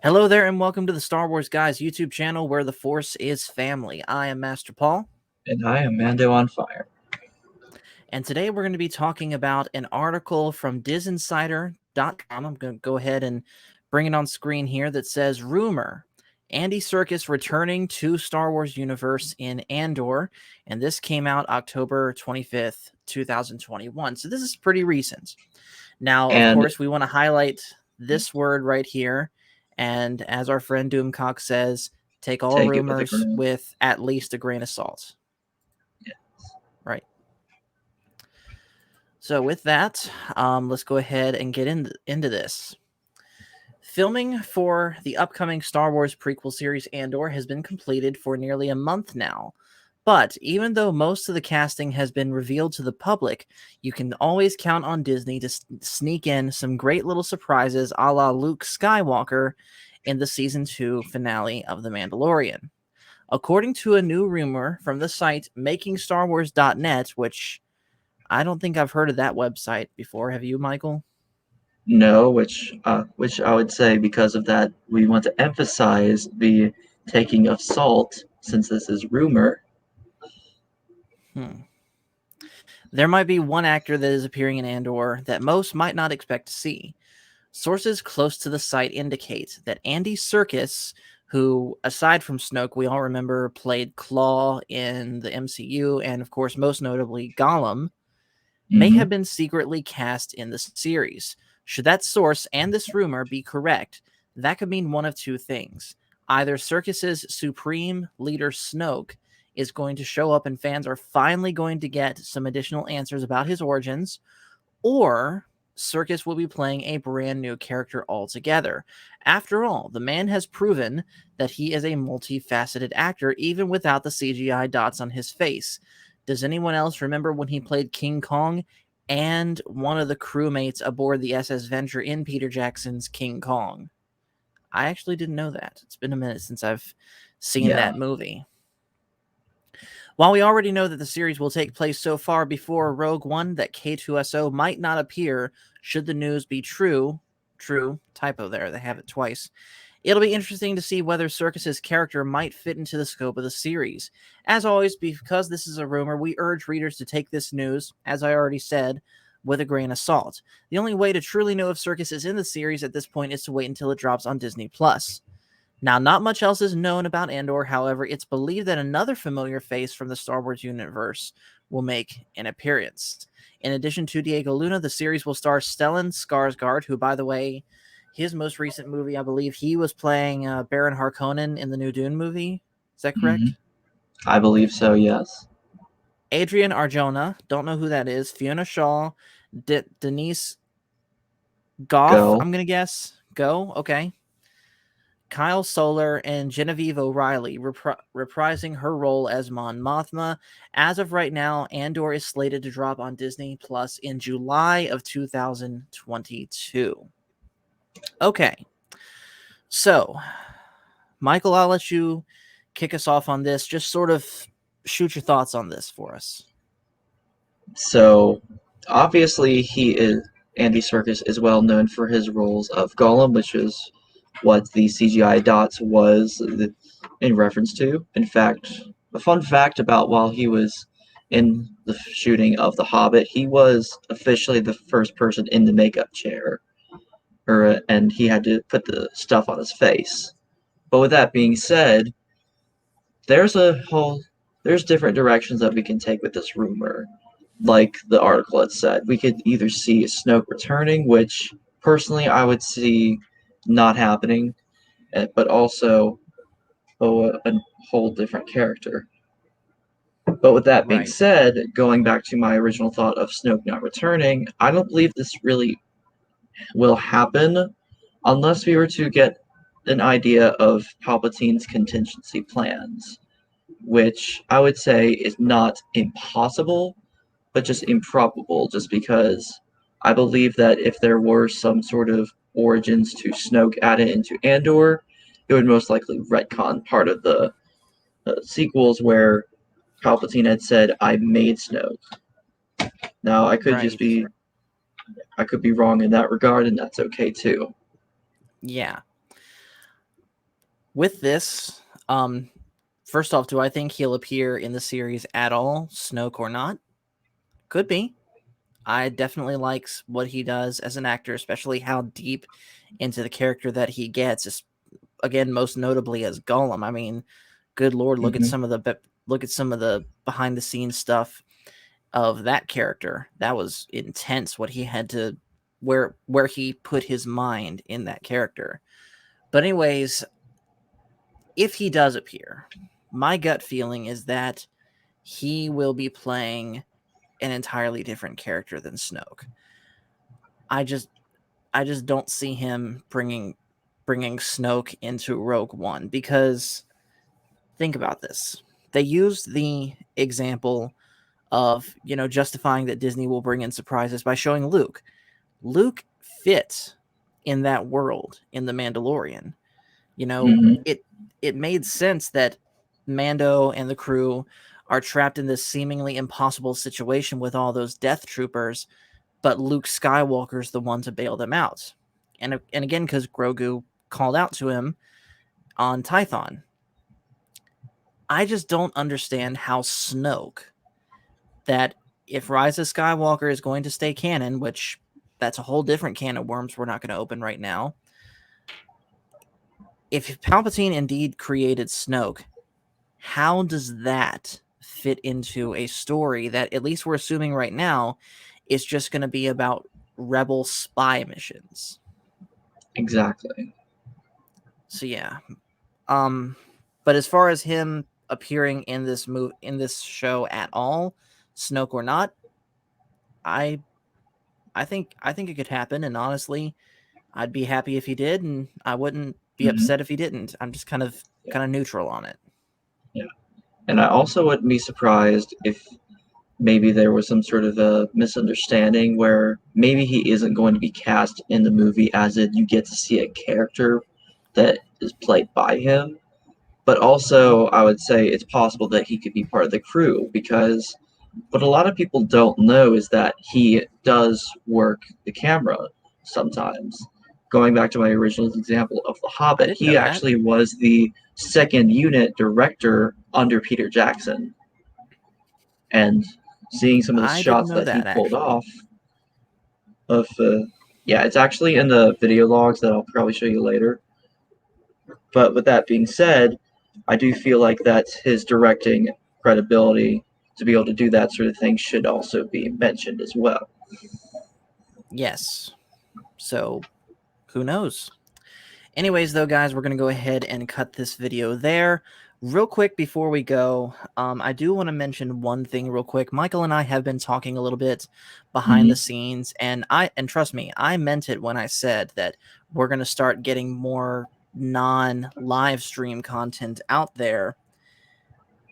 Hello there, and welcome to the Star Wars Guys YouTube channel where the Force is family. I am Master Paul, And I am Mando on Fire. and today we're going to be talking about an article from disinsider.com. I'm going to go ahead and bring it on screen here that says, Rumor, Andy Serkis returning to Star Wars universe in Andor, and this came out October 25th, 2021. So this is pretty recent. Now, of And course, we want to highlight this word right here. And as our friend Doomcock says, take all take it with a rumors grain. with at least a grain of salt. Yeah. Right. So with that, let's go ahead and get into this. Filming for the upcoming Star Wars prequel series Andor has been completed for nearly a month now. But even though most of the casting has been revealed to the public, you can always count on Disney to sneak in some great little surprises a la Luke Skywalker in the season 2 finale of The Mandalorian. According to a new rumor from the site MakingStarWars.net, which I don't think I've heard of that website before. Have you, Michael? No, which I would say because of that we want to emphasize the taking of salt since this is rumor. Hmm. There might be one actor that is appearing in Andor that most might not expect to see. Sources close to the site indicate that Andy Serkis, who, aside from Snoke, we all remember played Claw in the MCU, and of course, most notably Gollum, may Mm-hmm. have been secretly cast in the series. Should that source and this rumor be correct, that could mean one of two things. Either Serkis's supreme leader Snoke is going to show up and fans are finally going to get some additional answers about his origins, or Serkis will be playing a brand new character altogether. After all, the man has proven that he is a multifaceted actor even without the CGI dots on his face. Does anyone else remember when he played King Kong and one of the crewmates aboard the SS Venture in Peter Jackson's King Kong? I actually didn't know that. It's been a minute since I've seen Yeah. that movie. While we already know that the series will take place so far before Rogue One that K2SO might not appear should the news be true, typo there, they have it twice, it'll be interesting to see whether Serkis's character might fit into the scope of the series. As always, because this is a rumor, we urge readers to take this news, as I already said, with a grain of salt. The only way to truly know if Serkis is in the series at this point is to wait until it drops on Disney+. Now, not much else is known about Andor. However, it's believed that another familiar face from the Star Wars universe will make an appearance. In addition to Diego Luna, the series will star Stellan Skarsgård, who, by the way, his most recent movie, I believe he was playing Baron Harkonnen in the new Dune movie. Is that Mm-hmm. correct? I believe so. Yes. Adrian Arjona, don't know who that is. Fiona Shaw, Denise Goff, Go. I'm going to guess. Go, okay. Kyle Solar and Genevieve O'Reilly reprising her role as Mon Mothma. As of right now, Andor is slated to drop on Disney Plus in July of 2022. Okay, so Michael, I'll let you kick us off on this. Just sort of shoot your thoughts on this for us. So obviously he is Andy Serkis is well known for his roles of Gollum, which is what the CGI dots was in reference to. In fact, a fun fact about while he was in the shooting of The Hobbit, he was officially the first person in the makeup chair, and he had to put the stuff on his face. But with that being said, there's a whole there's different directions that we can take with this rumor. Like the article had said, we could either see Snoke returning, which personally I would see not happening, but also a whole different character. But with that being Right. said, going back to my original thought of Snoke not returning, I don't believe this really will happen unless we were to get an idea of Palpatine's contingency plans, which I would say is not impossible, but just improbable, just because I believe that if there were some sort of origins to Snoke added into Andor, it would most likely retcon part of the sequels where Palpatine had said, "I made Snoke." Now, Right. I could be wrong in that regard, and that's okay too. Yeah. with this, first off, do I think he'll appear in the series at all, Snoke or not? Could be. I definitely likes what he does as an actor, especially how deep into the character that he gets. Again, most notably as Gollum. I mean, good lord, look at Hmm. some of the behind the scenes stuff of that character. That was intense. What he had to where he put his mind in that character. But anyways, if he does appear, my gut feeling is that he will be playing an entirely different character than Snoke. I just don't see him bringing Snoke into Rogue One, because think about this. They used the example of, justifying that Disney will bring in surprises by showing Luke. Luke fit in that world in The Mandalorian. You know, Hmm. it made sense that Mando and the crew are trapped in this seemingly impossible situation with all those death troopers, but Luke Skywalker's the one to bail them out. And again, because Grogu called out to him on Tython. I just don't understand how Snoke, that if Rise of Skywalker is going to stay canon, which that's a whole different can of worms we're not going to open right now. If Palpatine indeed created Snoke, how does that fit into a story that, at least we're assuming right now, is just going to be about rebel spy missions? Exactly. So yeah. But as far as him appearing in this show at all, Snoke or not, I I think it could happen, and honestly, I'd be happy if he did, and I wouldn't be Hmm. upset if he didn't. I'm just Yeah. kind of neutral on it. Yeah. And I also wouldn't be surprised if maybe there was some sort of a misunderstanding where maybe he isn't going to be cast in the movie, as in you get to see a character that is played by him. But also, I would say it's possible that he could be part of the crew, because what a lot of people don't know is that he does work the camera sometimes. Going back to my original example of The I Hobbit, didn't know he that. actually was the second unit director under Peter Jackson. And seeing some of the I didn't shots know that he that, pulled actually. off of, yeah, it's actually in the video logs that I'll probably show you later. But with that being said, I do feel like that his directing credibility to be able to do that sort of thing should also be mentioned as well. Yes. So who knows? Anyways, though, guys, we're going to go ahead and cut this video there. Real quick before we go, I do want to mention one thing real quick. Michael and I have been talking a little bit behind the Hmm. scenes, and trust me, I meant it when I said that we're going to start getting more non-live stream content out there.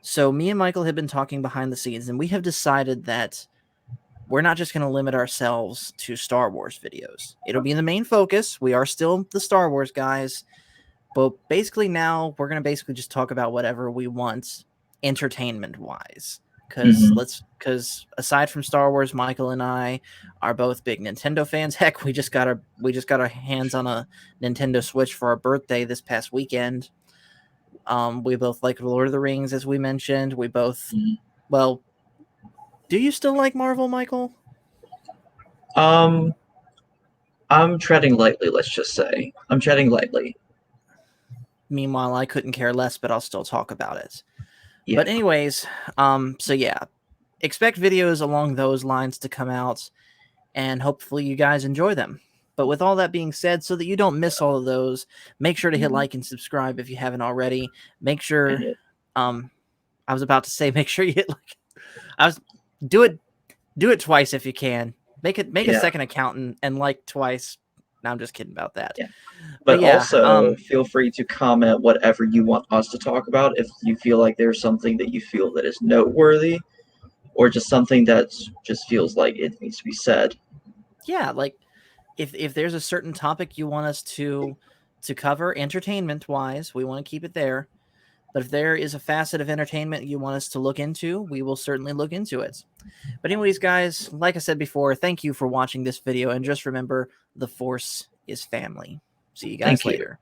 So me and Michael have been talking behind the scenes, and we have decided that we're not just going to limit ourselves to Star Wars videos. It'll be the main focus. We are still the Star Wars guys, but basically now we're going to basically just talk about whatever we want entertainment wise. Hmm. Because aside from Star Wars, Michael and I are both big Nintendo fans. Heck, we just got our hands on a Nintendo Switch for our birthday this past weekend. We both like Lord of the Rings, as we mentioned. We both, well, do you still like Marvel, Michael? Um, I'm treading lightly, let's just say. I'm treading lightly. Meanwhile, I couldn't care less, but I'll still talk about it. Yeah. But anyways, so yeah, expect videos along those lines to come out, and hopefully you guys enjoy them. But with all that being said, so that you don't miss all of those, make sure to hit Mhm. like and subscribe if you haven't already. Make I sure, did. um, I was about to say, make sure you hit like, I was do it twice if you can. Make a Yeah. second account and like twice. No, I'm just kidding about that. Yeah. But But yeah, also, feel free to comment whatever you want us to talk about if you feel like there's something that you feel that is noteworthy, or just something that just feels like it needs to be said. yeah, like if there's a certain topic you want us to cover entertainment wise, we want to keep it there. But if there is a facet of entertainment you want us to look into, we will certainly look into it. But anyways, guys, like I said before, thank you for watching this video, and just remember, the Force is family. See you guys Thank you. later.